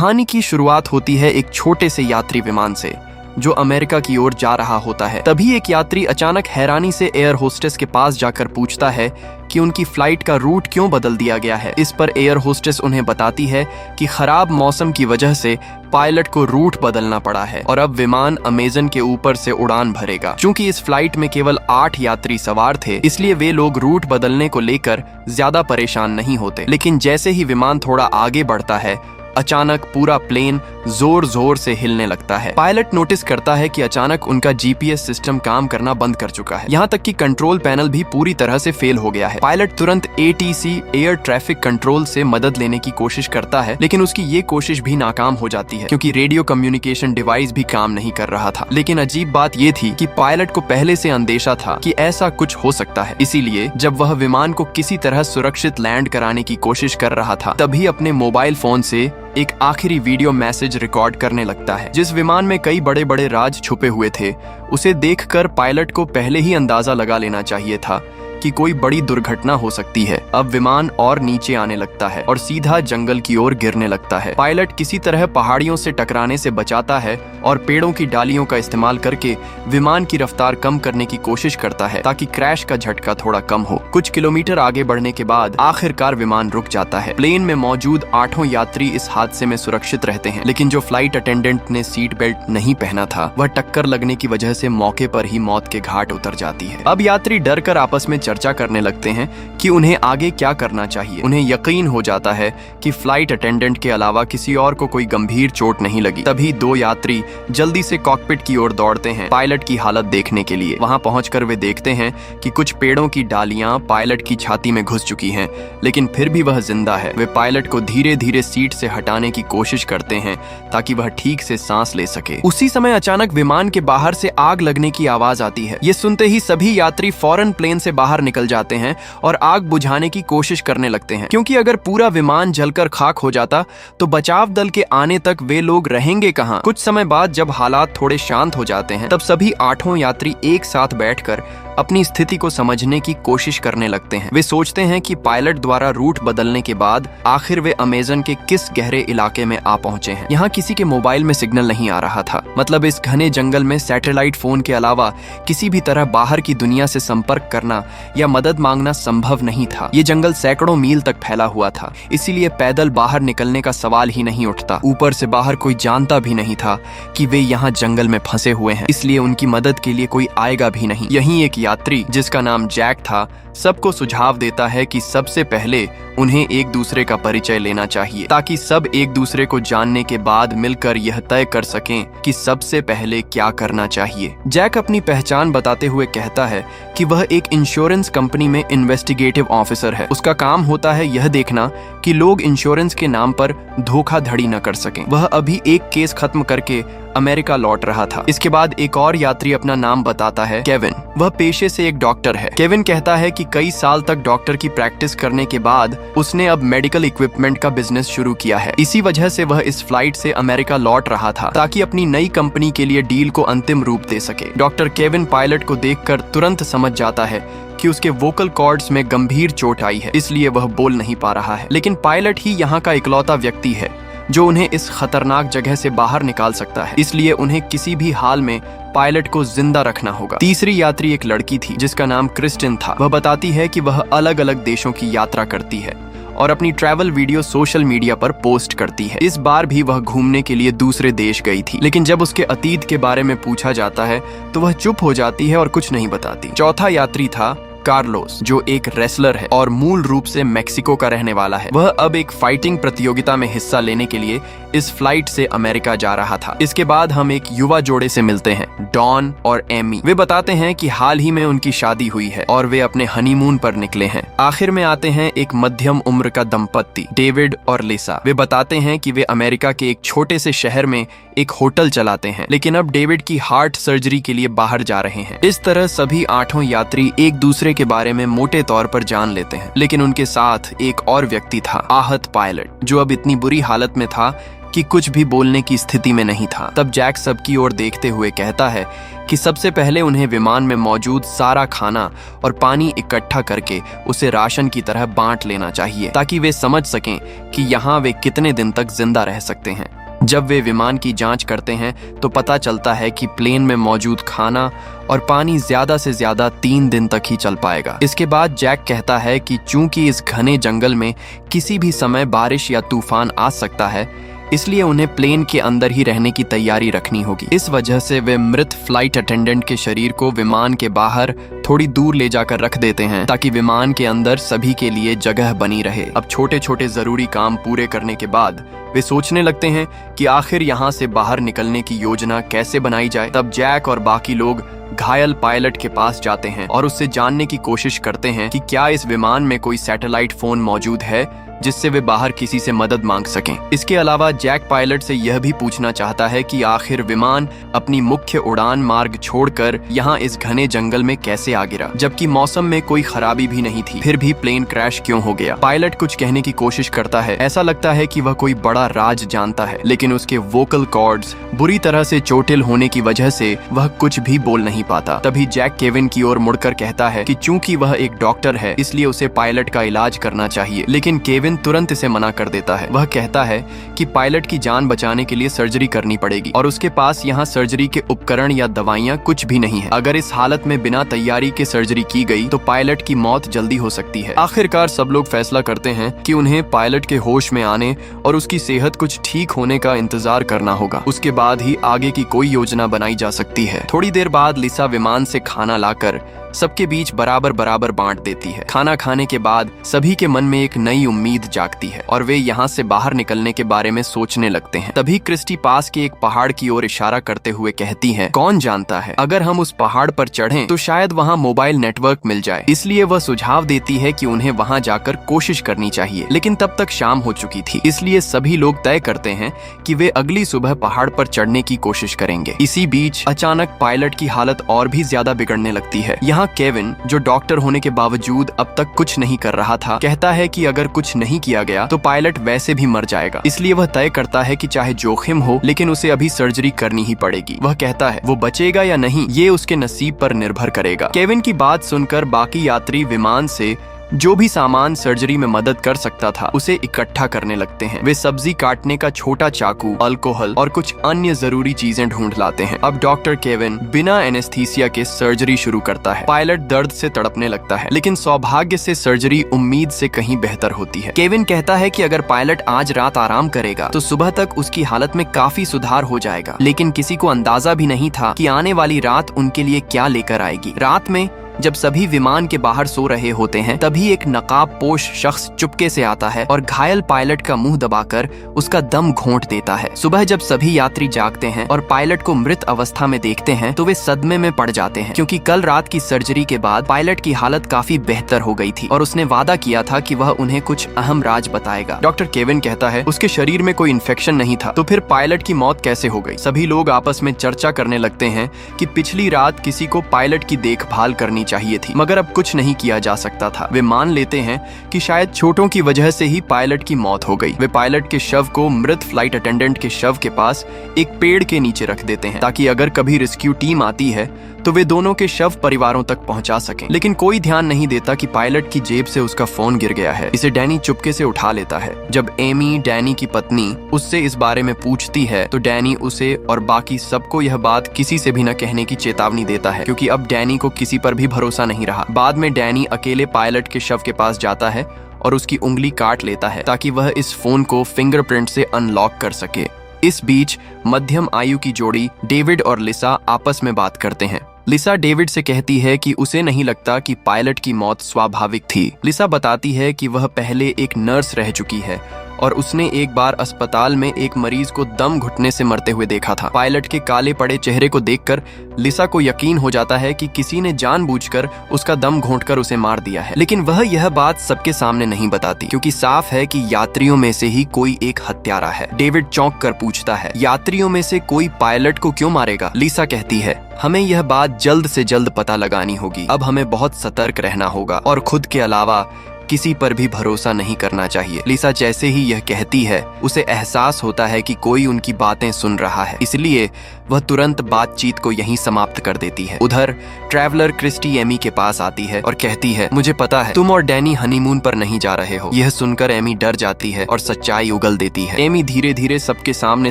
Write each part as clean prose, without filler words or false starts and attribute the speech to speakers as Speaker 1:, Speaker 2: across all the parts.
Speaker 1: कहानी की शुरुआत होती है एक छोटे से यात्री विमान से जो अमेरिका की ओर जा रहा होता है। तभी एक यात्री अचानक हैरानी से एयर होस्टेस के पास जाकर पूछता है कि उनकी फ्लाइट का रूट क्यों बदल दिया गया है। इस पर एयर होस्टेस उन्हें बताती है कि खराब मौसम की वजह से पायलट को रूट बदलना पड़ा है और अब विमान अमेजन के ऊपर से उड़ान भरेगा। चूंकि इस फ्लाइट में केवल 8 यात्री सवार थे, इसलिए वे लोग रूट बदलने को लेकर ज्यादा परेशान नहीं होते। लेकिन जैसे ही विमान थोड़ा आगे बढ़ता है, अचानक पूरा प्लेन जोर जोर से हिलने लगता है। पायलट नोटिस करता है कि अचानक उनका जीपीएस सिस्टम काम करना बंद कर चुका है। यहाँ तक कि कंट्रोल पैनल भी पूरी तरह से फेल हो गया है। पायलट तुरंत एटीसी एयर ट्रैफिक कंट्रोल से मदद लेने की कोशिश करता है, लेकिन उसकी ये कोशिश भी नाकाम हो जाती है क्योंकि रेडियो कम्युनिकेशन डिवाइस भी काम नहीं कर रहा था। लेकिन अजीब बात ये थी कि पायलट को पहले से अंदेशा था कि ऐसा कुछ हो सकता है। इसीलिए जब वह विमान को किसी तरह सुरक्षित लैंड कराने की कोशिश कर रहा था, तभी अपने मोबाइल फोन से एक आखिरी वीडियो मैसेज रिकॉर्ड करने लगता है। जिस विमान में कई बड़े बड़े राज छुपे हुए थे, उसे देखकर पायलट को पहले ही अंदाजा लगा लेना चाहिए था कि कोई बड़ी दुर्घटना हो सकती है। अब विमान और नीचे आने लगता है और सीधा जंगल की ओर गिरने लगता है। पायलट किसी तरह पहाड़ियों से टकराने से बचाता है और पेड़ों की डालियों का इस्तेमाल करके विमान की रफ्तार कम करने की कोशिश करता है ताकि क्रैश का झटका थोड़ा कम हो। कुछ किलोमीटर आगे बढ़ने के बाद आखिरकार विमान रुक जाता है। प्लेन में मौजूद 8 यात्री इस हादसे में सुरक्षित रहते हैं, लेकिन जो फ्लाइट अटेंडेंट ने सीट बेल्ट नहीं पहना था, वह टक्कर लगने की वजह से मौके पर ही मौत के घाट उतर जाती है। अब यात्री डर कर आपस में चर्चा करने लगते हैं कि उन्हें आगे क्या करना चाहिए। उन्हें यकीन हो जाता है कि फ्लाइट अटेंडेंट के अलावा किसी और को कोई गंभीर चोट नहीं लगी। तभी 2 यात्री जल्दी से कॉकपिट की ओर दौड़ते हैं पायलट की हालत देखने के लिए। वहां पहुंचकर वे देखते हैं कि कुछ पेड़ों की डालियां पायलट की छाती में घुस चुकी हैं, लेकिन फिर भी वह जिंदा है। वे पायलट को धीरे धीरे सीट से हटाने की कोशिश करते हैं ताकि वह ठीक से सांस ले सके। उसी समय अचानक विमान के बाहर से आग लगने की आवाज आती है। ये सुनते ही सभी यात्री फौरन प्लेन से बाहर निकल जाते हैं और आग बुझाने की कोशिश करने लगते हैं, क्योंकि अगर पूरा विमान जलकर खाक हो जाता तो बचाव दल के आने तक वे लोग रहेंगे कहां। कुछ समय बाद जब हालात थोड़े शांत हो जाते हैं, तब सभी 8 यात्री एक साथ बैठकर अपनी स्थिति को समझने की कोशिश करने लगते हैं। वे सोचते हैं कि पायलट द्वारा रूट बदलने के बाद आखिर वे अमेजन के किस गहरे इलाके में आ पहुंचे हैं। यहाँ किसी के मोबाइल में सिग्नल नहीं आ रहा था। मतलब इस घने जंगल में सैटेलाइट फोन के अलावा किसी भी तरह बाहर की दुनिया से संपर्क करना या मदद मांगना संभव नहीं था। ये जंगल सैकड़ों मील तक फैला हुआ था, इसीलिए पैदल बाहर निकलने का सवाल ही नहीं उठता। ऊपर से बाहर कोई जानता भी नहीं था कि वे यहाँ जंगल में फंसे हुए हैं, इसलिए उनकी मदद के लिए कोई आएगा भी नहीं। यहीं एक यात्री जिसका नाम जैक था सबको सुझाव देता है कि सबसे पहले उन्हें एक दूसरे का परिचय लेना चाहिए ताकि सब एक दूसरे को जानने के बाद मिलकर यह तय कर सकें कि सबसे पहले क्या करना चाहिए। जैक अपनी पहचान बताते हुए कहता है कि वह एक इंश्योरेंस कंपनी में इन्वेस्टिगेटिव ऑफिसर है। उसका काम होता है यह देखना कि लोग इंश्योरेंस के नाम पर धोखाधड़ी न कर सकें। वह अभी एक केस खत्म करके अमेरिका लौट रहा था। इसके बाद एक और यात्री अपना नाम बताता है, केविन। वह पेशे से एक डॉक्टर है। केविन कहता है कि कई साल तक डॉक्टर की प्रैक्टिस करने के बाद उसने अब मेडिकल इक्विपमेंट का बिजनेस शुरू किया है। इसी वजह से वह इस फ्लाइट से अमेरिका लौट रहा था ताकि अपनी नई कंपनी के लिए डील को अंतिम रूप दे सके। डॉक्टर केविन पायलट को देखकर तुरंत समझ जाता है कि उसके वोकल कॉर्ड्स में गंभीर चोट आई है, इसलिए वह बोल नहीं पा रहा है। लेकिन पायलट ही यहाँ का इकलौता व्यक्ति है जो उन्हें इस खतरनाक जगह से बाहर निकाल सकता है, इसलिए उन्हें किसी भी हाल में पायलट को जिंदा रखना होगा। तीसरी यात्री एक लड़की थी जिसका नाम क्रिस्टिन था। वह बताती है कि वह अलग अलग देशों की यात्रा करती है और अपनी ट्रैवल वीडियो सोशल मीडिया पर पोस्ट करती है। इस बार भी वह घूमने के लिए दूसरे देश गई थी, लेकिन जब उसके अतीत के बारे में पूछा जाता है तो वह चुप हो जाती है और कुछ नहीं बताती। चौथा यात्री था कार्लोस, जो एक रेसलर है और मूल रूप से मेक्सिको का रहने वाला है। वह अब एक फाइटिंग प्रतियोगिता में हिस्सा लेने के लिए इस फ्लाइट से अमेरिका जा रहा था। इसके बाद हम एक युवा जोड़े से मिलते हैं, डॉन और एमी। वे बताते हैं कि हाल ही में उनकी शादी हुई है और वे अपने हनीमून पर निकले हैं। आखिर में आते हैं एक मध्यम उम्र का दंपत्ति, डेविड और लिसा। वे बताते हैं कि वे अमेरिका के एक छोटे से शहर में एक होटल चलाते हैं, लेकिन अब डेविड की हार्ट सर्जरी के लिए बाहर जा रहे हैं। इस तरह सभी 8 यात्री एक दूसरे के बारे में मोटे तौर पर जान लेते हैं, लेकिन उनके साथ एक और व्यक्ति था, आहत पायलट, जो अब इतनी बुरी हालत में था कि कुछ भी बोलने की स्थिति में नहीं था। तब जैक सबकी ओर देखते हुए कहता है कि सबसे पहले उन्हें विमान में मौजूद सारा खाना और पानी इकट्ठा करके उसे राशन की तरह बांट लेना चाहिए, ताकि वे समझ सकें कि यहाँ वे कितने दिन तक जिंदा रह सकते हैं। जब वे विमान की जांच करते हैं तो पता चलता है कि प्लेन में मौजूद खाना और पानी ज्यादा से ज्यादा 3 दिन तक ही चल पाएगा। इसके बाद जैक कहता है कि चूंकि इस घने जंगल में किसी भी समय बारिश या तूफान आ सकता है, इसलिए उन्हें प्लेन के अंदर ही रहने की तैयारी रखनी होगी। इस वजह से वे मृत फ्लाइट अटेंडेंट के शरीर को विमान के बाहर थोड़ी दूर ले जाकर रख देते हैं, ताकि विमान के अंदर सभी के लिए जगह बनी रहे। अब छोटे छोटे जरूरी काम पूरे करने के बाद वे सोचने लगते हैं कि आखिर यहाँ से बाहर निकलने की योजना कैसे बनाई जाए। तब जैक और बाकी लोग घायल पायलट के पास जाते हैं और उससे जानने की कोशिश करते हैं कि क्या इस विमान में कोई सैटेलाइट फोन मौजूद है जिससे वे बाहर किसी से मदद मांग सकें। इसके अलावा जैक पायलट से यह भी पूछना चाहता है कि आखिर विमान अपनी मुख्य उड़ान मार्ग छोड़कर यहाँ इस घने जंगल में कैसे आ गिरा, जबकि मौसम में कोई खराबी भी नहीं थी। फिर भी प्लेन क्रैश क्यों हो गया? पायलट कुछ कहने की कोशिश करता है। ऐसा लगता है कि वह कोई बड़ा राज जानता है, लेकिन उसके वोकल कॉर्ड्स बुरी तरह से चोटिल होने की वजह से वह कुछ भी बोल नहीं पाता। तभी जैक केविन की ओर मुड़कर कहता है कि चूंकि वह एक डॉक्टर है, इसलिए उसे पायलट का इलाज करना चाहिए। लेकिन केविन तुरंत इसे मना कर देता है। वह कहता है कि पायलट की जान बचाने के लिए सर्जरी करनी पड़ेगी और उसके पास यहाँ सर्जरी के उपकरण या दवाइयाँ कुछ भी नहीं है। अगर इस हालत में बिना तैयारी के सर्जरी की गई तो पायलट की मौत जल्दी हो सकती है। आखिरकार सब लोग फैसला करते हैं कि उन्हें पायलट के होश में आने और उसकी सेहत कुछ ठीक होने का इंतजार करना होगा। उसके बाद ही आगे की कोई योजना बनाई जा सकती है। थोड़ी देर बाद लिसा विमान से खाना लाकर सबके बीच बराबर बराबर बांट देती है। खाना खाने के बाद सभी के मन में एक नई उम्मीद जागती है और वे यहाँ से बाहर निकलने के बारे में सोचने लगते हैं। तभी क्रिस्टी पास के एक पहाड़ की ओर इशारा करते हुए कहती है, कौन जानता है, अगर हम उस पहाड़ पर चढ़ें तो शायद वहाँ मोबाइल नेटवर्क मिल जाए। इसलिए वह सुझाव देती है कि उन्हें वहाँ जाकर कोशिश करनी चाहिए। लेकिन तब तक शाम हो चुकी थी, इसलिए सभी लोग तय करते हैं कि वे अगली सुबह पहाड़ पर चढ़ने की कोशिश करेंगे। इसी बीच अचानक पायलट की हालत और भी ज्यादा बिगड़ने लगती है। यहाँ केविन, जो डॉक्टर होने के बावजूद अब तक कुछ नहीं कर रहा था, कहता है कि अगर कुछ नहीं किया गया तो पायलट वैसे भी मर जाएगा। इसलिए वह तय करता है कि चाहे जोखिम हो, लेकिन उसे अभी सर्जरी करनी ही पड़ेगी। वह कहता है वो बचेगा या नहीं ये उसके नसीब पर निर्भर करेगा। केविन की बात सुनकर बाकी यात्री विमान से जो भी सामान सर्जरी में मदद कर सकता था उसे इकट्ठा करने लगते हैं। वे सब्जी काटने का छोटा चाकू, अल्कोहल और कुछ अन्य जरूरी चीजें ढूंढ लाते हैं। अब डॉक्टर केविन बिना एनेस्थीसिया के सर्जरी शुरू करता है। पायलट दर्द से तड़पने लगता है, लेकिन सौभाग्य से सर्जरी उम्मीद से कहीं बेहतर होती है। केविन कहता है कि अगर पायलट आज रात आराम करेगा तो सुबह तक उसकी हालत में काफी सुधार हो जाएगा। लेकिन किसी को अंदाजा भी नहीं था कि आने वाली रात उनके लिए क्या लेकर आएगी। रात में जब सभी विमान के बाहर सो रहे होते हैं, तभी एक नकाब पोश शख्स चुपके से आता है और घायल पायलट का मुंह दबाकर उसका दम घोंट देता है। सुबह जब सभी यात्री जागते हैं और पायलट को मृत अवस्था में देखते हैं तो वे सदमे में पड़ जाते हैं, क्योंकि कल रात की सर्जरी के बाद पायलट की हालत काफी बेहतर हो गई थी और उसने वादा किया था कि वह उन्हें कुछ अहम राज बताएगा। डॉक्टर केविन कहता है उसके शरीर में कोई इन्फेक्शन नहीं था, तो फिर पायलट की मौत कैसे हो गई? सभी लोग आपस में चर्चा करने लगते हैं कि पिछली रात किसी को पायलट की देखभाल करनी चाहिए थी, मगर अब कुछ नहीं किया जा सकता था। वे मान लेते हैं कि शायद चोटों की वजह से ही पायलट की मौत हो गई। वे पायलट के शव को मृत फ्लाइट अटेंडेंट के शव के पास एक पेड़ के नीचे रख देते हैं, ताकि अगर कभी रेस्क्यू टीम आती है तो वे दोनों के शव परिवारों तक पहुंचा सकें। लेकिन कोई ध्यान नहीं देता कि पायलट की जेब से उसका फोन गिर गया है। इसे डैनी चुपके से उठा लेता है। जब एमी, डैनी की पत्नी, उससे इस बारे में पूछती है तो डैनी उसे और बाकी सबको यह बात किसी से भी न कहने की चेतावनी देता है, क्योंकि अब डैनी को किसी पर भी भरोसा नहीं रहा। बाद में डैनी अकेले पायलट के शव के पास जाता है और उसकी उंगली काट लेता है, ताकि वह इस फोन को फिंगरप्रिंट से अनलॉक कर सके। इस बीच मध्यम आयु की जोड़ी डेविड और लिसा आपस में बात करते हैं। लिसा डेविड से कहती है कि उसे नहीं लगता कि पायलट की मौत स्वाभाविक थी। लिसा बताती है कि वह पहले एक नर्स रह चुकी है और उसने एक बार अस्पताल में एक मरीज को दम घुटने से मरते हुए देखा था। पायलट के काले पड़े चेहरे को देखकर लिसा को यकीन हो जाता है कि किसी ने जानबूझकर उसका दम घोंटकर उसे मार दिया है। लेकिन वह यह बात सबके सामने नहीं बताती, क्योंकि साफ है कि यात्रियों में से ही कोई एक हत्यारा है। डेविड चौंक कर पूछता है, यात्रियों में से कोई पायलट को क्यों मारेगा? लिसा कहती है, हमें यह बात जल्द से जल्द पता लगानी होगी। अब हमें बहुत सतर्क रहना होगा और खुद के अलावा किसी पर भी भरोसा नहीं करना चाहिए। लिसा जैसे ही यह कहती है, उसे एहसास होता है कि कोई उनकी बातें सुन रहा है, इसलिए वह तुरंत बातचीत को यहीं समाप्त कर देती है। उधर ट्रैवलर क्रिस्टी एमी के पास आती है और कहती है, मुझे पता है तुम और डैनी हनीमून पर नहीं जा रहे हो। यह सुनकर एमी डर जाती है और सच्चाई उगल देती है। एमी धीरे धीरे सबके सामने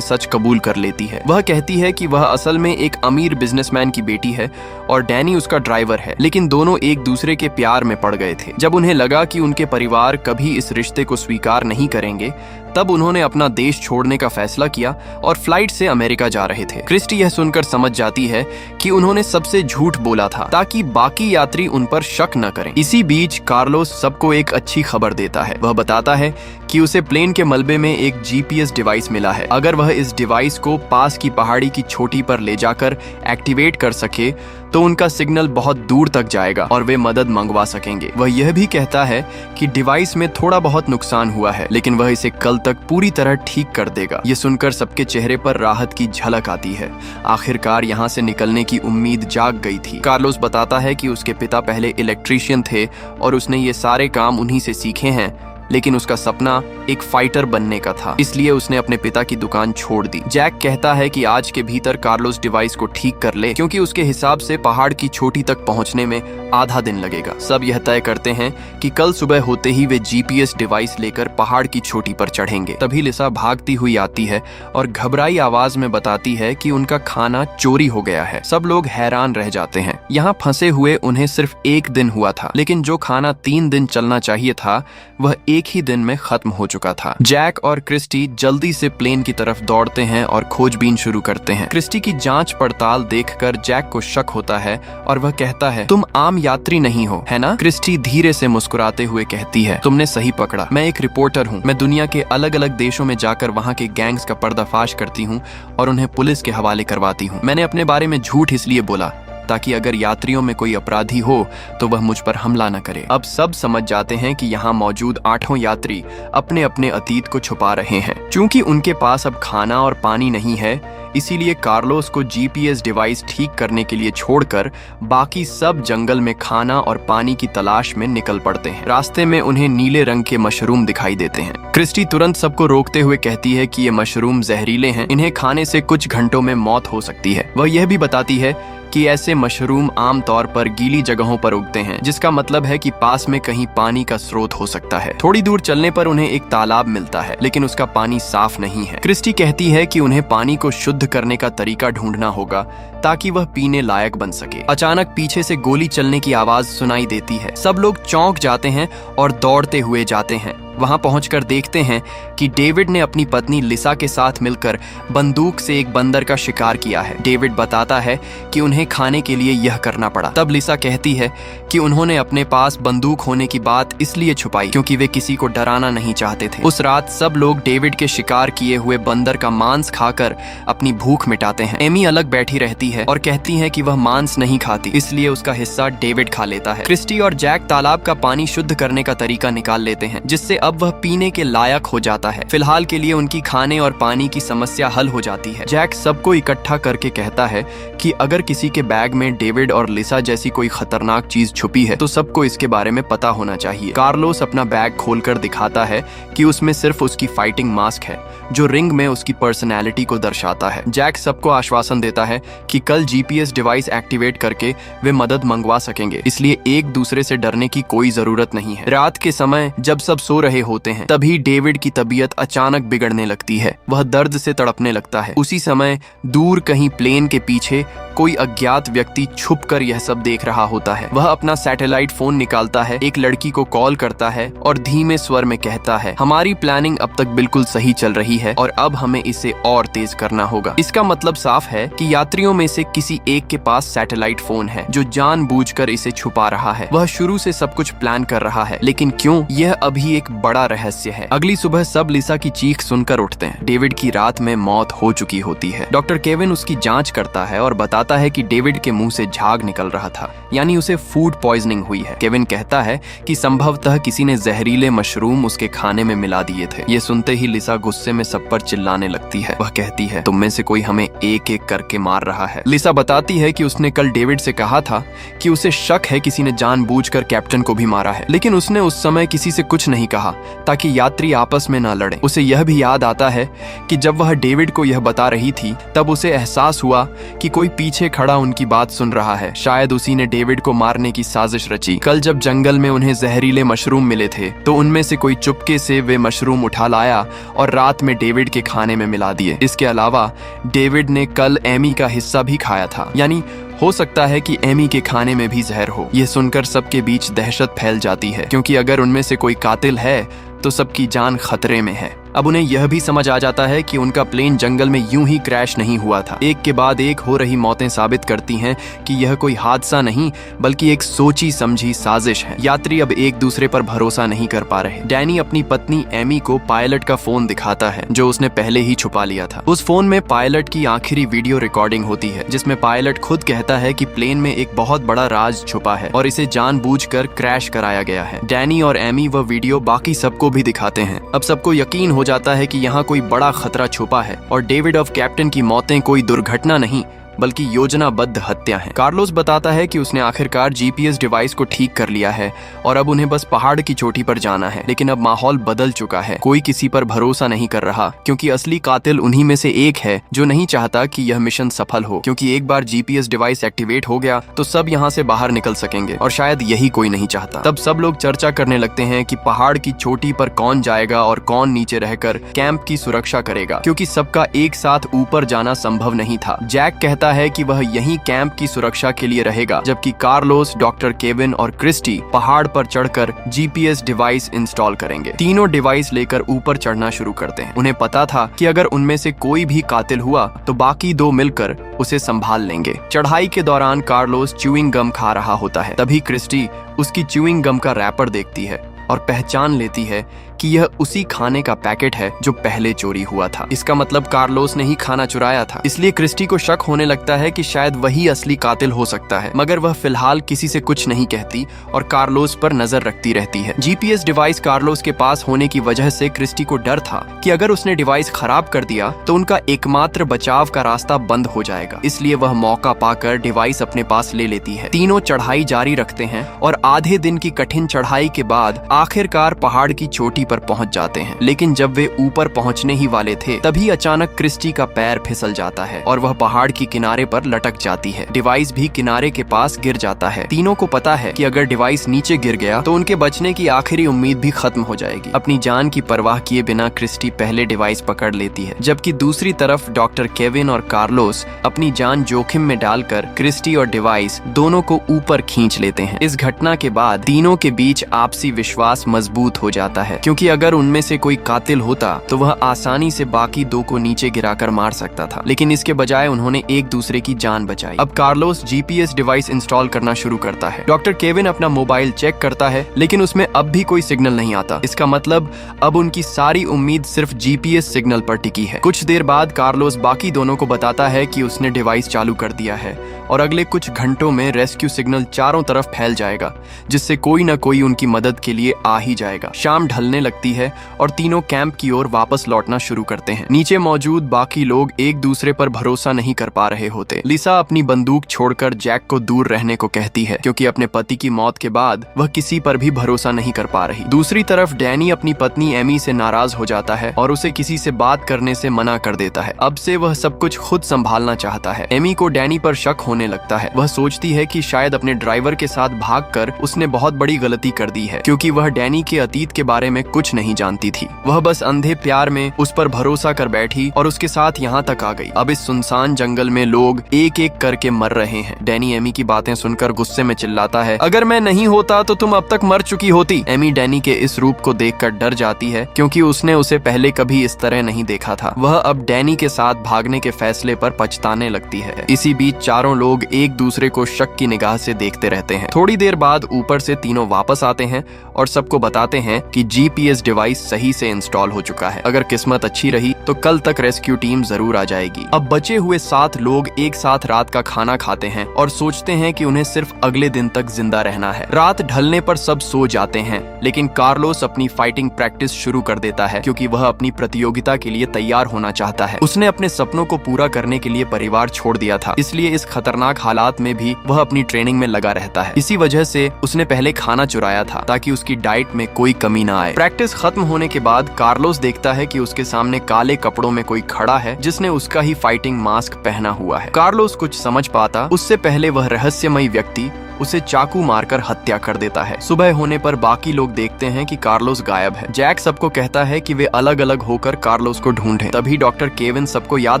Speaker 1: सच कबूल कर लेती है। वह कहती है कि वह असल में एक अमीर बिजनेसमैन की बेटी है और डैनी उसका ड्राइवर है, लेकिन दोनों एक दूसरे के प्यार में पड़ गए थे। जब उन्हें लगा कि उनके परिवार कभी इस रिश्ते को स्वीकार नहीं करेंगे, तब उन्होंने अपना देश छोड़ने का फैसला किया और फ्लाइट से अमेरिका जा रहे थे। क्रिस्टी यह सुनकर समझ जाती है कि उन्होंने सबसे झूठ बोला था ताकि बाकी यात्री उन पर शक न करें। इसी बीच कार्लोस सबको एक अच्छी खबर देता है। वह बताता है कि उसे प्लेन के मलबे में एक जीपीएस डिवाइस मिला है। अगर वह इस डिवाइस को पास की पहाड़ी की चोटी पर ले जाकर एक्टिवेट कर सके तो उनका सिग्नल बहुत दूर तक जाएगा और वे मदद मंगवा सकेंगे। वह यह भी कहता है कि डिवाइस में थोड़ा बहुत नुकसान हुआ है, लेकिन वह इसे कल तक पूरी तरह ठीक कर देगा। ये सुनकर सबके चेहरे पर राहत की झलक आती है। आखिरकार यहाँ से निकलने की उम्मीद जाग गई थी। कार्लोस बताता है कि उसके पिता पहले इलेक्ट्रीशियन थे और उसने ये सारे काम उन्हीं से सीखे हैं, लेकिन उसका सपना एक फाइटर बनने का था, इसलिए उसने अपने पिता की दुकान छोड़ दी। जैक कहता है कि आज के भीतर कार्लोस डिवाइस को ठीक कर ले, क्योंकि उसके हिसाब से पहाड़ की चोटी तक पहुंचने में आधा दिन लगेगा। सब यह तय करते हैं कि कल सुबह होते ही वे जीपीएस डिवाइस लेकर पहाड़ की चोटी पर चढ़ेंगे। तभी लिसा भागती हुई आती है और घबराई आवाज में बताती है कि उनका खाना चोरी हो गया है। सब लोग हैरान रह जाते हैं। यहाँ फंसे हुए उन्हें सिर्फ एक दिन हुआ था, लेकिन जो खाना 3 दिन चलना चाहिए था वह एक ही दिन में खत्म हो चुका था। जैक और क्रिस्टी जल्दी से प्लेन की तरफ दौड़ते हैं और खोजबीन शुरू करते हैं। क्रिस्टी की जांच पड़ताल देखकर जैक को शक होता है और वह कहता है, तुम आम यात्री नहीं हो, है ना? क्रिस्टी धीरे से मुस्कुराते हुए कहती है, तुमने सही पकड़ा। मैं एक रिपोर्टर हूँ। मैं दुनिया के अलग अलग देशों में जाकर वहाँ के गैंग्स का पर्दाफाश करती हूँ और उन्हें पुलिस के हवाले करवाती हूँ। मैंने अपने बारे में झूठ इसलिए बोला ताकि अगर यात्रियों में कोई अपराधी हो तो वह मुझ पर हमला न करे। अब सब समझ जाते हैं कि यहाँ मौजूद 8 यात्री अपने अपने अतीत को छुपा रहे हैं। चूंकि उनके पास अब खाना और पानी नहीं है, इसीलिए कार्लोस को जीपीएस डिवाइस ठीक करने के लिए छोड़कर बाकी सब जंगल में खाना और पानी की तलाश में निकल पड़ते हैं। रास्ते में उन्हें नीले रंग के मशरूम दिखाई देते हैं। क्रिस्टी तुरंत सबको रोकते हुए कहती है कि ये मशरूम जहरीले हैं, इन्हें खाने से कुछ घंटों में मौत हो सकती है। वह यह भी बताती है कि ऐसे मशरूम आमतौर पर गीली जगहों पर उगते हैं, जिसका मतलब है कि पास में कहीं पानी का स्रोत हो सकता है। थोड़ी दूर चलने पर उन्हें एक तालाब मिलता है, लेकिन उसका पानी साफ नहीं है। क्रिस्टी कहती है कि उन्हें पानी को शुद्ध करने का तरीका ढूंढना होगा ताकि वह पीने लायक बन सके। अचानक पीछे से गोली चलने की आवाज सुनाई देती है। सब लोग चौंक जाते हैं और दौड़ते हुए जाते हैं। वहां पहुंचकर देखते हैं कि डेविड ने अपनी पत्नी लिसा के साथ मिलकर बंदूक से एक बंदर का शिकार किया है। डेविड बताता है कि उन्हें खाने के लिए यह करना पड़ा। तब लिसा कहती है कि उन्होंने अपने पास बंदूक होने की बात इसलिए छुपाई क्योंकि वे किसी को डराना नहीं चाहते थे। उस रात सब लोग डेविड के शिकार किए हुए बंदर का मांस खाकर अपनी भूख मिटाते हैं। एमी अलग बैठी रहती है और कहती है कि वह मांस नहीं खाती, इसलिए उसका हिस्सा डेविड खा लेता है। क्रिस्टी और जैक तालाब का पानी शुद्ध करने का तरीका निकाल लेते हैं, जिससे अब वह पीने के लायक हो जाता है। फिलहाल के लिए उनकी खाने और पानी की समस्या हल हो जाती है। जैक सबको इकट्ठा करके कहता है कि अगर किसी के बैग में डेविड और लिसा जैसी कोई खतरनाक चीज छुपी है तो सबको इसके बारे में पता होना चाहिए। कार्लोस अपना बैग खोलकर दिखाता है कि उसमें सिर्फ उसकी फाइटिंग मास्क है, जो रिंग में उसकी पर्सनैलिटी को दर्शाता है। जैक सबको आश्वासन देता है कि कल जीपीएस डिवाइस एक्टिवेट करके वे मदद मंगवा सकेंगे, इसलिए एक दूसरे से डरने की कोई जरूरत नहीं है। रात के समय जब सब सो रहे होते हैं, तभी डेविड की तबीयत अचानक बिगड़ने लगती है। वह दर्द से तड़पने लगता है। उसी समय दूर कहीं प्लेन के पीछे कोई अज्ञात व्यक्ति छुपकर यह सब देख रहा होता है। वह अपना सैटेलाइट फोन निकालता है, एक लड़की को कॉल करता है और धीमे स्वर में कहता है, हमारी प्लानिंग अब तक बिल्कुल सही चल रही है और अब हमें इसे और तेज करना होगा। इसका मतलब साफ है कि यात्रियों में से किसी एक के पास सैटेलाइट फोन है जो जानबूझकर इसे छुपा रहा है। वह शुरू से सब कुछ प्लान कर रहा है, लेकिन क्यों, यह अभी एक बड़ा रहस्य है। अगली सुबह सब लिसा की चीख सुनकर उठते हैं। डेविड की रात में मौत हो चुकी होती है। डॉक्टर केविन उसकी जांच करता है और बताता है कि डेविड के मुंह से झाग निकल रहा था, यानी उसे फूड पॉइजनिंग हुई है। केविन कहता है कि संभवतः किसी ने जहरीले मशरूम उसके खाने में मिला दिए थे। ये सुनते ही लिसा गुस्से में सब पर चिल्लाने लगती है। वह कहती है, तुम में से कोई हमें एक एक करके मार रहा है। लिसा बताती है कि उसने कल डेविड से कहा था कि उसे शक है किसी ने जानबूझकर कैप्टन को भी मारा है, लेकिन उसने उस समय किसी से कुछ नहीं कहा ताकि यात्री आपस में ना लड़े। उसे यह भी याद आता है कि जब वह डेविड को यह बता रही थी तब उसे एहसास हुआ कि कोई पीछे खड़ा उनकी बात सुन रहा है। शायद उसी ने डेविड को मारने की साजिश रची। कल जब जंगल में उन्हें जहरीले मशरूम मिले थे तो उनमें से कोई चुपके से वे मशरूम उठा लाया और रात में डेविड के खाने में मिला दिए। इसके अलावा डेविड ने कल एमी का हिस्सा भी खाया था, यानी हो सकता है कि एमी के खाने में भी जहर हो। यह सुनकर सबके बीच दहशत फैल जाती है, क्योंकि अगर उनमें से कोई कातिल है तो सबकी जान खतरे में है। अब उन्हें यह भी समझ आ जाता है कि उनका प्लेन जंगल में यूं ही क्रैश नहीं हुआ था। एक के बाद एक हो रही मौतें साबित करती हैं कि यह कोई हादसा नहीं बल्कि एक सोची समझी साजिश है। यात्री अब एक दूसरे पर भरोसा नहीं कर पा रहे। डैनी अपनी पत्नी एमी को पायलट का फोन दिखाता है जो उसने पहले ही छुपा लिया था। उस फोन में पायलट की आखिरी वीडियो रिकॉर्डिंग होती है जिसमें पायलट खुद कहता है कि प्लेन में एक बहुत बड़ा राज छुपा है और इसे जानबूझकर क्रैश कराया गया है। डैनी और एमी वह वीडियो बाकी सबको भी दिखाते हैं। अब सबको यकीन हो जाता है कि यहाँ कोई बड़ा खतरा छुपा है और डेविड और कैप्टन की मौतें कोई दुर्घटना नहीं बल्कि योजनाबद्ध हत्या है। कार्लोस बताता है कि उसने आखिरकार जीपीएस डिवाइस को ठीक कर लिया है और अब उन्हें बस पहाड़ की चोटी पर जाना है। लेकिन अब माहौल बदल चुका है। कोई किसी पर भरोसा नहीं कर रहा, क्योंकि असली कातिल उन्हीं में से एक है जो नहीं चाहता कि यह मिशन सफल हो, क्योंकि एक बार जीपीएस डिवाइस एक्टिवेट हो गया तो सब यहाँ से बाहर निकल सकेंगे और शायद यही कोई नहीं चाहता। तब सब लोग चर्चा करने लगते हैं कि पहाड़ की चोटी पर कौन जाएगा और कौन नीचे रहकर कैंप की सुरक्षा करेगा, क्योंकि सबका एक साथ ऊपर जाना संभव नहीं था। जैक कहता है कि वह यहीं कैंप की सुरक्षा के लिए रहेगा, जबकि कार्लोस, डॉक्टर केविन और क्रिस्टी पहाड़ पर चढ़कर जीपीएस डिवाइस इंस्टॉल करेंगे। तीनों डिवाइस लेकर ऊपर चढ़ना शुरू करते हैं। उन्हें पता था कि अगर उनमें से कोई भी कातिल हुआ तो बाकी दो मिलकर उसे संभाल लेंगे। चढ़ाई के दौरान कार्लोस च्यूइंग गम खा रहा होता है। तभी क्रिस्टी उसकी च्यूइंग गम का रैपर देखती है और पहचान लेती है कि यह उसी खाने का पैकेट है जो पहले चोरी हुआ था। इसका मतलब कार्लोस ने ही खाना चुराया था। इसलिए क्रिस्टी को शक होने लगता है कि शायद वही असली कातिल हो सकता है, मगर वह फिलहाल किसी से कुछ नहीं कहती और कार्लोस पर नजर रखती रहती है। जीपीएस डिवाइस कार्लोस के पास होने की वजह से क्रिस्टी को डर था कि अगर उसने डिवाइस खराब कर दिया तो उनका एकमात्र बचाव का रास्ता बंद हो जाएगा। इसलिए वह मौका पाकर डिवाइस अपने पास ले लेती है। तीनों चढ़ाई जारी रखते हैं और आधे दिन की कठिन चढ़ाई के बाद आखिरकार पहाड़ की चोटी पर पहुंच जाते हैं। लेकिन जब वे ऊपर पहुंचने ही वाले थे तभी अचानक क्रिस्टी का पैर फिसल जाता है और वह पहाड़ की किनारे पर लटक जाती है। डिवाइस भी किनारे के पास गिर जाता है। तीनों को पता है कि अगर डिवाइस नीचे गिर गया तो उनके बचने की आखिरी उम्मीद भी खत्म हो जाएगी। अपनी जान की परवाह किए बिना क्रिस्टी पहले डिवाइस पकड़ लेती है, जबकि दूसरी तरफ डॉक्टर केविन और कार्लोस अपनी जान जोखिम में डालकर क्रिस्टी और डिवाइस दोनों को ऊपर खींच लेते हैं। इस घटना के बाद तीनों के बीच आपसी विश्वास मजबूत हो जाता है, क्योंकि अगर उनमें से कोई कातिल होता तो वह आसानी से बाकी दो को नीचे गिराकर मार सकता था, लेकिन इसके बजाय उन्होंने एक दूसरे की जान बचाई। अब कार्लोस जीपीएस डिवाइस इंस्टॉल करना शुरू करता है। डॉक्टर केविन अपना मोबाइल चेक करता है, लेकिन उसमें अब भी कोई सिग्नल नहीं आता। इसका मतलब अब उनकी सारी उम्मीद सिर्फ जीपीएस सिग्नल पर टिकी है। कुछ देर बाद कार्लोस बाकी दोनों को बताता है कि उसने डिवाइस चालू कर दिया है और अगले कुछ घंटों में रेस्क्यू सिग्नल चारों तरफ फैल जाएगा, जिससे कोई न कोई उनकी मदद के लिए आ ही जाएगा। शाम ढलने लगती है और तीनों कैंप की ओर वापस लौटना शुरू करते हैं। नीचे मौजूद बाकी लोग एक दूसरे पर भरोसा नहीं कर पा रहे होते। लिसा अपनी बंदूक छोड़कर जैक को दूर रहने को कहती है, क्योंकि अपने पति की मौत के बाद वह किसी पर भी भरोसा नहीं कर पा रही। दूसरी तरफ डैनी अपनी पत्नी एमी से नाराज हो जाता है और उसे किसी से बात करने से मना कर देता है। अब से वह सब कुछ खुद संभालना चाहता है। एमी को डैनी पर शक होने लगता है। वह सोचती है कि शायद अपने ड्राइवर के साथ भागकर उसने बहुत बड़ी गलती कर दी है, क्योंकि वह डैनी के अतीत के बारे में कुछ नहीं जानती थी। वह बस अंधे प्यार में उस पर भरोसा कर बैठी और उसके साथ यहाँ तक आ गई। अब इस सुनसान जंगल में लोग एक एक करके मर रहे हैं। डैनी एमी की बातें सुनकर गुस्से में चिल्लाता है, अगर मैं नहीं होता तो तुम अब तक मर चुकी होती। एमी डैनी के इस रूप को देखकर डर जाती है, क्योंकि उसने उसे पहले कभी इस तरह नहीं देखा था। वह अब डैनी के साथ भागने के फैसले पर पछताने लगती है। इसी बीच चारों लोग एक दूसरे को शक की निगाह से देखते रहते हैं। थोड़ी देर बाद ऊपर से तीनों वापस आते हैं और सबको बताते हैं कि जीपीएस जीपीएस डिवाइस सही से इंस्टॉल हो चुका है। अगर किस्मत अच्छी रही तो कल तक रेस्क्यू टीम जरूर आ जाएगी। अब बचे हुए 7 लोग एक साथ रात का खाना खाते हैं और सोचते हैं कि उन्हें सिर्फ अगले दिन तक जिंदा रहना है। रात ढलने पर सब सो जाते हैं, लेकिन कार्लोस अपनी फाइटिंग प्रैक्टिस शुरू कर देता है क्योंकि वह अपनी प्रतियोगिता के लिए तैयार होना चाहता है। उसने अपने सपनों को पूरा करने के लिए परिवार छोड़ दिया था, इसलिए इस खतरनाक हालात में भी वह अपनी ट्रेनिंग में लगा रहता है। इसी वजह से उसने पहले खाना चुराया था ताकि उसकी डाइट में कोई कमी ना आए। प्रैक्टिस खत्म होने के बाद कार्लोस देखता है कि उसके सामने काले कपड़ों में कोई खड़ा है जिसने उसका ही फाइटिंग मास्क पहना हुआ है। कार्लोस कुछ समझ पाता उससे पहले वह रहस्यमयी व्यक्ति उसे चाकू मारकर हत्या कर देता है। सुबह होने पर बाकी लोग देखते हैं कि कार्लोस गायब है। जैक सबको कहता है कि वे अलग अलग होकर कार्लोस को ढूंढें। तभी डॉक्टर केविन सबको याद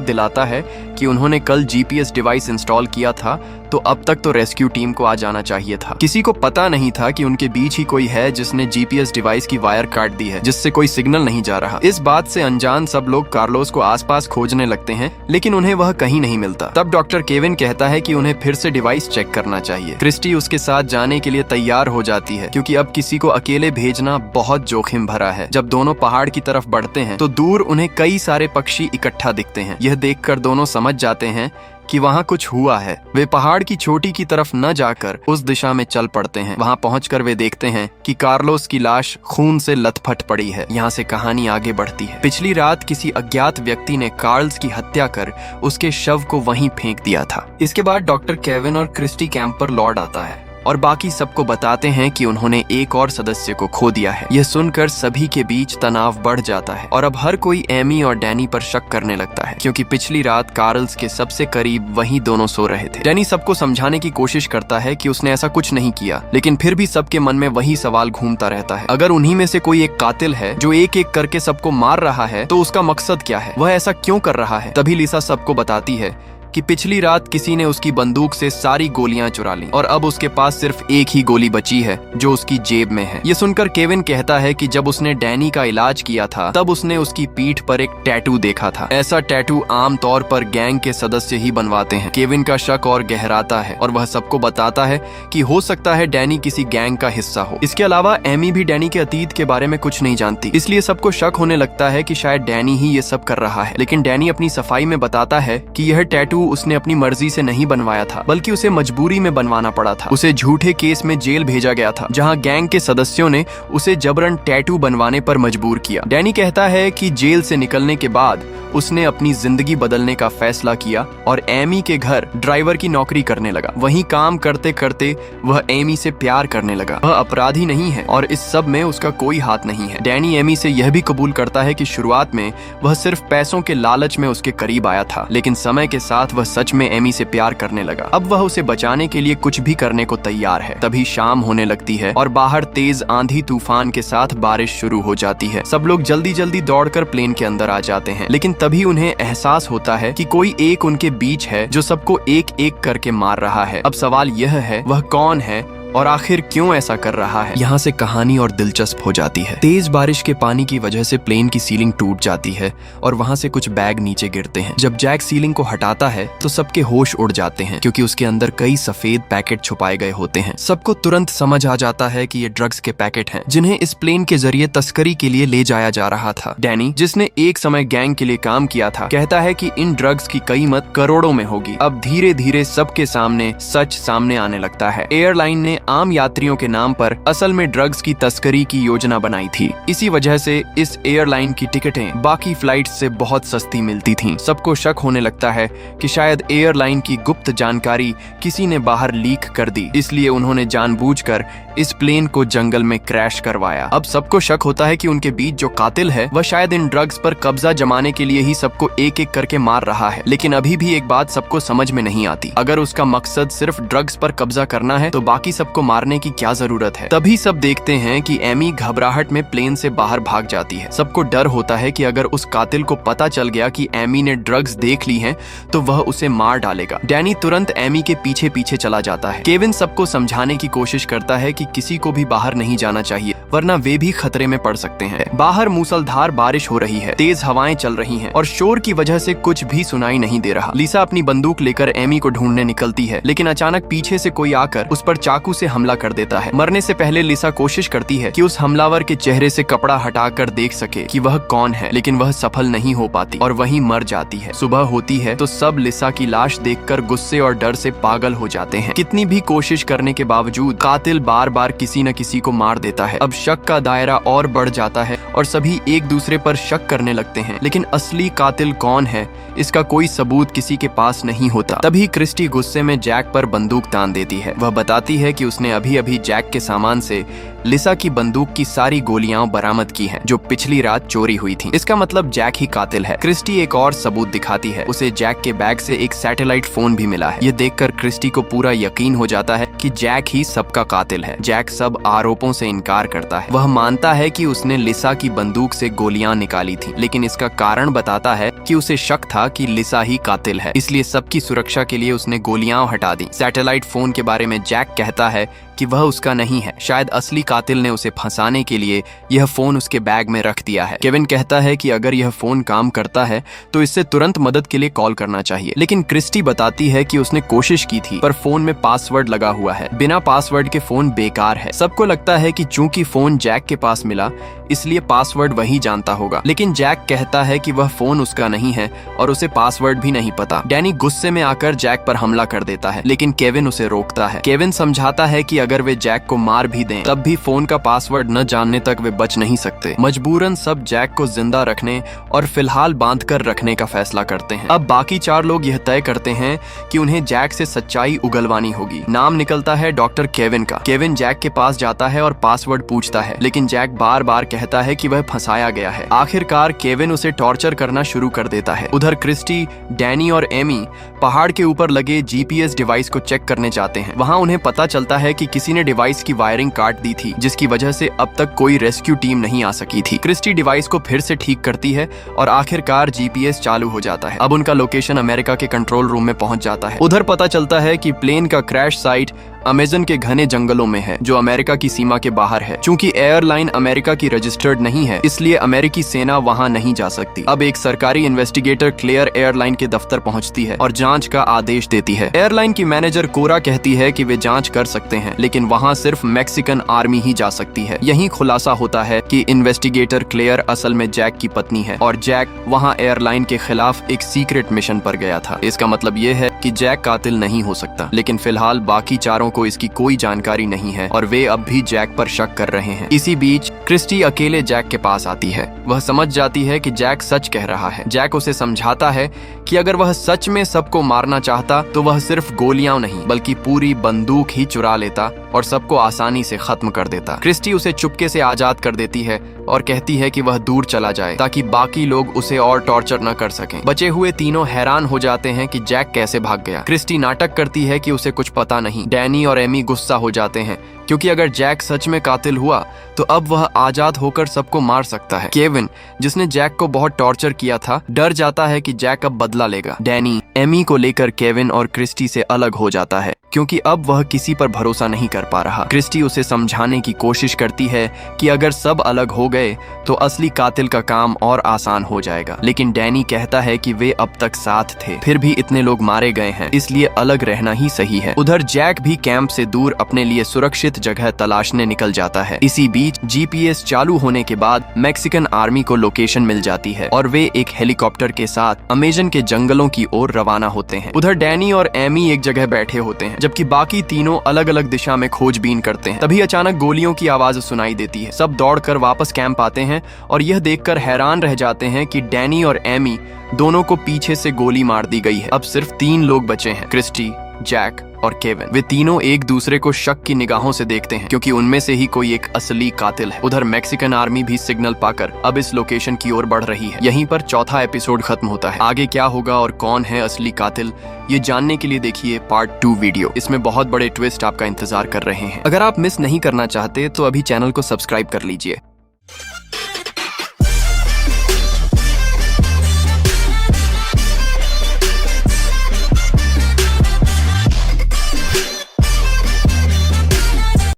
Speaker 1: दिलाता है कि उन्होंने कल जीपीएस डिवाइस इंस्टॉल किया था, तो अब तक तो रेस्क्यू टीम को आ जाना चाहिए था। किसी को पता नहीं था कि उनके बीच ही कोई है जिसने जीपीएस डिवाइस की वायर काट दी है, जिससे कोई सिग्नल नहीं जा रहा। इस बात से अनजान सब लोग कार्लोस को आसपास खोजने लगते हैं, लेकिन उन्हें वह कहीं नहीं मिलता। तब डॉक्टर केविन कहता है कि उन्हें फिर से डिवाइस चेक करना चाहिए। क्रिस्टी उसके साथ जाने के लिए तैयार हो जाती है क्योंकि अब किसी को अकेले भेजना बहुत जोखिम भरा है। जब दोनों पहाड़ की तरफ बढ़ते हैं तो दूर उन्हें कई सारे पक्षी इकट्ठा दिखते हैं। यह देखकर दोनों समझ जाते हैं कि वहाँ कुछ हुआ है। वे पहाड़ की चोटी की तरफ न जाकर उस दिशा में चल पड़ते हैं। वहाँ पहुंचकर वे देखते हैं कि कार्लोस की लाश खून से लथपथ पड़ी है। यहाँ से कहानी आगे बढ़ती है। पिछली रात किसी अज्ञात व्यक्ति ने कार्ल्स की हत्या कर उसके शव को वहीं फेंक दिया था। इसके बाद डॉक्टर केविन और क्रिस्टी कैंप पर लौट आता है और बाकी सबको बताते हैं कि उन्होंने एक और सदस्य को खो दिया है। यह सुनकर सभी के बीच तनाव बढ़ जाता है और अब हर कोई एमी और डैनी पर शक करने लगता है क्योंकि पिछली रात कार्ल्स के सबसे करीब वही दोनों सो रहे थे। डैनी सबको समझाने की कोशिश करता है कि उसने ऐसा कुछ नहीं किया, लेकिन फिर भी सबके मन में वही सवाल घूमता रहता है। अगर उन्हीं में से कोई एक कातिल है जो एक एक करके सबको मार रहा है, तो उसका मकसद क्या है, वह ऐसा क्यों कर रहा है? तभी लिसा सबको बताती है कि पिछली रात किसी ने उसकी बंदूक से सारी गोलियां चुरा ली और अब उसके पास सिर्फ एक ही गोली बची है जो उसकी जेब में है। ये सुनकर केविन कहता है कि जब उसने डैनी का इलाज किया था तब उसने उसकी पीठ पर एक टैटू देखा था। ऐसा टैटू आम तौर पर गैंग के सदस्य ही बनवाते हैं। केविन का शक और गहराता है और वह सबको बताता है कि हो सकता है डैनी किसी गैंग का हिस्सा हो। इसके अलावा एमी भी डैनी के अतीत के बारे में कुछ नहीं जानती, इसलिए सबको शक होने लगता है कि शायद डैनी ही ये सब कर रहा है। लेकिन डैनी अपनी सफाई में बताता है कि यह टैटू उसने अपनी मर्जी से नहीं बनवाया था, बल्कि उसे मजबूरी में बनवाना पड़ा था। उसे झूठे केस में जेल भेजा गया था जहां गैंग के सदस्यों ने उसे जबरन टैटू बनवाने पर मजबूर किया। डैनी कहता है कि जेल से निकलने के बाद उसने अपनी जिंदगी बदलने का फैसला किया और एमी के घर ड्राइवर की नौकरी करने लगा। वहीं काम करते करते वह एमी से प्यार करने लगा। वह अपराधी नहीं है और इस सब में उसका कोई हाथ नहीं है। डैनी एमी से यह भी कबूल करता है कि शुरुआत में वह सिर्फ पैसों के लालच में उसके करीब आया था, लेकिन समय के साथ वह सच में एमी से प्यार करने लगा। अब वह उसे बचाने के लिए कुछ भी करने को तैयार है। तभी शाम होने लगती है और बाहर तेज आंधी तूफान के साथ बारिश शुरू हो जाती है। सब लोग जल्दी जल्दी दौड़कर प्लेन के अंदर आ जाते हैं, लेकिन तभी उन्हें एहसास होता है कि कोई एक उनके बीच है जो सबको एक एक करके मार रहा है। अब सवाल यह है, वह कौन है और आखिर क्यों ऐसा कर रहा है? यहाँ से कहानी और दिलचस्प हो जाती है। तेज बारिश के पानी की वजह से प्लेन की सीलिंग टूट जाती है और वहाँ से कुछ बैग नीचे गिरते हैं। जब जैक सीलिंग को हटाता है तो सबके होश उड़ जाते हैं क्योंकि उसके अंदर कई सफेद पैकेट छुपाए गए होते हैं। सबको तुरंत समझ आ जाता है कि ये ड्रग्स के पैकेट हैं जिन्हें इस प्लेन के जरिए तस्करी के लिए ले जाया जा रहा था। डैनी, जिसने एक समय गैंग के लिए काम किया था, कहता है कि इन ड्रग्स की कीमत करोड़ों में होगी। अब धीरे धीरे सबके सामने सच सामने आने लगता है। एयरलाइन ने आम यात्रियों के नाम पर असल में ड्रग्स की तस्करी की योजना बनाई थी। इसी वजह से इस एयरलाइन की टिकटें बाकी फ्लाइट्स से बहुत सस्ती मिलती थीं। सबको शक होने लगता है कि शायद एयरलाइन की गुप्त जानकारी किसी ने बाहर लीक कर दी, इसलिए उन्होंने जानबूझकर इस प्लेन को जंगल में क्रैश करवाया। अब सबको शक होता है कि उनके बीच जो कातिल है वह शायद इन ड्रग्स पर कब्जा जमाने के लिए ही सबको एक एक करके मार रहा है। लेकिन अभी भी एक बात सबको समझ में नहीं आती, अगर उसका मकसद सिर्फ ड्रग्स पर कब्जा करना है तो बाकी सबको मारने की क्या जरूरत है? तभी सब देखते हैं कि एमी घबराहट में प्लेन से बाहर भाग जाती है। सबको डर होता है कि अगर उस कातिल को पता चल गया कि एमी ने ड्रग्स देख ली हैं, तो वह उसे मार डालेगा। डैनी तुरंत एमी के पीछे पीछे चला जाता है। केविन सबको समझाने की कोशिश करता है कि किसी को भी बाहर नहीं जाना चाहिए, वरना वे भी खतरे में पड़ सकते हैं। बाहर मूसलाधार बारिश हो रही है, तेज हवाएं चल रही हैं और शोर की वजह से कुछ भी सुनाई नहीं दे रहा। लिसा अपनी बंदूक लेकर एमी को ढूंढने निकलती है, लेकिन अचानक पीछे से कोई आकर उस पर चाकू उसे हमला कर देता है। मरने से पहले लिसा कोशिश करती है कि उस हमलावर के चेहरे से कपड़ा हटाकर देख सके कि वह कौन है, लेकिन वह सफल नहीं हो पाती और वहीं मर जाती है। सुबह होती है तो सब लिसा की लाश देखकर गुस्से और डर से पागल हो जाते हैं। कितनी भी कोशिश करने के बावजूद कातिल बार बार किसी न किसी को मार देता है। अब शक का दायरा और बढ़ जाता है और सभी एक दूसरे पर शक करने लगते हैं, लेकिन असली कातिल कौन है इसका कोई सबूत किसी के पास नहीं होता। तभी क्रिस्टी गुस्से में जैक पर बंदूक तान देती है। वह बताती है कि उसने अभी अभी जैक के सामान से लिसा की बंदूक की सारी गोलियां बरामद की हैं, जो पिछली रात चोरी हुई थी। इसका मतलब जैक ही कातिल है। क्रिस्टी एक और सबूत दिखाती है। उसे जैक के बैग से एक सैटेलाइट फोन भी मिला है। ये देखकर क्रिस्टी को पूरा यकीन हो जाता है कि जैक ही सबका कातिल है। जैक सब आरोपों से इनकार करता है। वह मानता है कि उसने लिसा की बंदूक से गोलियां निकाली थी, लेकिन इसका कारण बताता है कि उसे शक था कि लिसा ही कातिल है, इसलिए सबकी सुरक्षा के लिए उसने गोलियां हटा दी। सैटेलाइट फोन के बारे में जैक कहता है कि वह उसका नहीं है। शायद असली कातिल ने उसे फंसाने के लिए यह फोन उसके बैग में रख दिया है। केविन कहता है कि अगर यह फोन काम करता है तो इससे तुरंत मदद के लिए कॉल करना चाहिए, लेकिन क्रिस्टी बताती है कि उसने कोशिश की थी पर फोन में पासवर्ड लगा हुआ है। बिना पासवर्ड के फोन बेकार है। सबको लगता है कि चूंकि फोन जैक के पास मिला इसलिए पासवर्ड वही जानता होगा, लेकिन जैक कहता है कि वह फोन उसका नहीं है और उसे पासवर्ड भी नहीं पता। डैनी गुस्से में आकर जैक पर हमला कर देता है, लेकिन केविन उसे रोकता है। केविन समझाता है कि अगर वे जैक को मार भी दें तब भी फोन का पासवर्ड न जानने तक वे बच नहीं सकते। मजबूरन सब जैक को जिंदा रखने और फिलहाल बांधकर रखने का फैसला करते हैं। अब बाकी 4 लोग यह तय करते हैं कि उन्हें जैक से सच्चाई उगलवानी होगी। नाम निकलता है डॉक्टर केविन का। केविन जैक के पास जाता है और पासवर्ड पूछता है, लेकिन जैक बार बार कहता है कि वह फंसाया गया है। आखिरकार केविन उसे टॉर्चर करना शुरू कर देता है। उधर क्रिस्टी, डैनी और एमी पहाड़ के ऊपर लगे जीपीएस डिवाइस को चेक करने जाते हैं। वहां उन्हें पता चलता है कि किसी ने डिवाइस की वायरिंग काट दी थी, जिसकी वजह से अब तक कोई रेस्क्यू टीम नहीं आ सकी थी। क्रिस्टी डिवाइस को फिर से ठीक करती है और आखिरकार जीपीएस चालू हो जाता है। अब उनका लोकेशन अमेरिका के कंट्रोल रूम में पहुंच जाता है। उधर पता चलता है कि प्लेन का क्रैश साइट अमेज़न के घने जंगलों में है, जो अमेरिका की सीमा के बाहर है। चूंकि एयरलाइन अमेरिका की रजिस्टर्ड नहीं है, इसलिए अमेरिकी सेना वहां नहीं जा सकती। अब एक सरकारी इन्वेस्टिगेटर क्लेयर एयरलाइन के दफ्तर पहुंचती है और जांच का आदेश देती है। एयरलाइन की मैनेजर कोरा कहती है कि वे जांच कर सकते हैं, लेकिन वहां सिर्फ मैक्सिकन आर्मी ही जा सकती है। यही खुलासा होता है कि इन्वेस्टिगेटर क्लेयर असल में जैक की पत्नी है और जैक वहां एयरलाइन के खिलाफ एक सीक्रेट मिशन पर गया था। इसका मतलब ये है कि जैक कातिल नहीं हो सकता, लेकिन फिलहाल बाकी चारों को इसकी कोई जानकारी नहीं है और वे अब भी जैक पर शक कर रहे हैं। इसी बीच क्रिस्टी अकेले जैक के पास आती है। वह समझ जाती है कि जैक सच कह रहा है। जैक उसे समझाता है कि अगर वह सच में सबको मारना चाहता तो वह सिर्फ गोलियां नहीं बल्कि पूरी बंदूक ही चुरा लेता और सबको आसानी से खत्म कर देता। क्रिस्टी उसे चुपके से आजाद कर देती है और कहती है कि वह दूर चला जाए ताकि बाकी लोग उसे और टॉर्चर न कर सकें। बचे हुए तीनों हैरान हो जाते हैं कि जैक कैसे भाग गया। क्रिस्टी नाटक करती है कि उसे कुछ पता नहीं। डैनी और एमी गुस्सा हो जाते हैं क्योंकि अगर जैक सच में कातिल हुआ तो अब वह आजाद होकर सबको मार सकता है। केविन, जिसने जैक को बहुत टॉर्चर किया था, डर जाता है कि जैक अब बदला लेगा। डैनी एमी को लेकर केविन और क्रिस्टी से अलग हो जाता है क्योंकि अब वह किसी पर भरोसा नहीं कर पा रहा। क्रिस्टी उसे समझाने की कोशिश करती है कि अगर सब अलग हो गए तो असली कातिल का काम और आसान हो जाएगा, लेकिन डैनी कहता है कि वे अब तक साथ थे, फिर भी इतने लोग मारे गए हैं, इसलिए अलग रहना ही सही है। उधर जैक भी कैंप से दूर अपने लिए सुरक्षित जगह तलाशने निकल जाता है। इसी बीच जीपीएस चालू होने के बाद मैक्सिकन आर्मी को लोकेशन मिल जाती है और वे एक हेलीकॉप्टर के साथ अमेज़न के जंगलों की ओर रवाना होते हैं। उधर डैनी और एमी एक जगह बैठे होते हैं जबकि बाकी तीनों अलग अलग दिशा में खोजबीन करते हैं। तभी अचानक गोलियों की आवाज सुनाई देती है। सब दौड़कर वापस कैंप आते हैं और यह देखकर हैरान रह जाते हैं कि डैनी और एमी दोनों को पीछे से गोली मार दी गई है। अब सिर्फ 3 लोग बचे हैं, क्रिस्टी, जैक और केविन। वे तीनों एक दूसरे को शक की निगाहों से देखते हैं क्योंकि उनमें से ही कोई एक असली कातिल है। उधर मैक्सिकन आर्मी भी सिग्नल पाकर अब इस लोकेशन की ओर बढ़ रही है। यहीं पर चौथा एपिसोड खत्म होता है। आगे क्या होगा और कौन है असली कातिल, ये जानने के लिए देखिए पार्ट 2 वीडियो। इसमें बहुत बड़े ट्विस्ट आपका इंतजार कर रहे हैं। अगर आप मिस नहीं करना चाहते तो अभी चैनल को सब्सक्राइब कर लीजिए।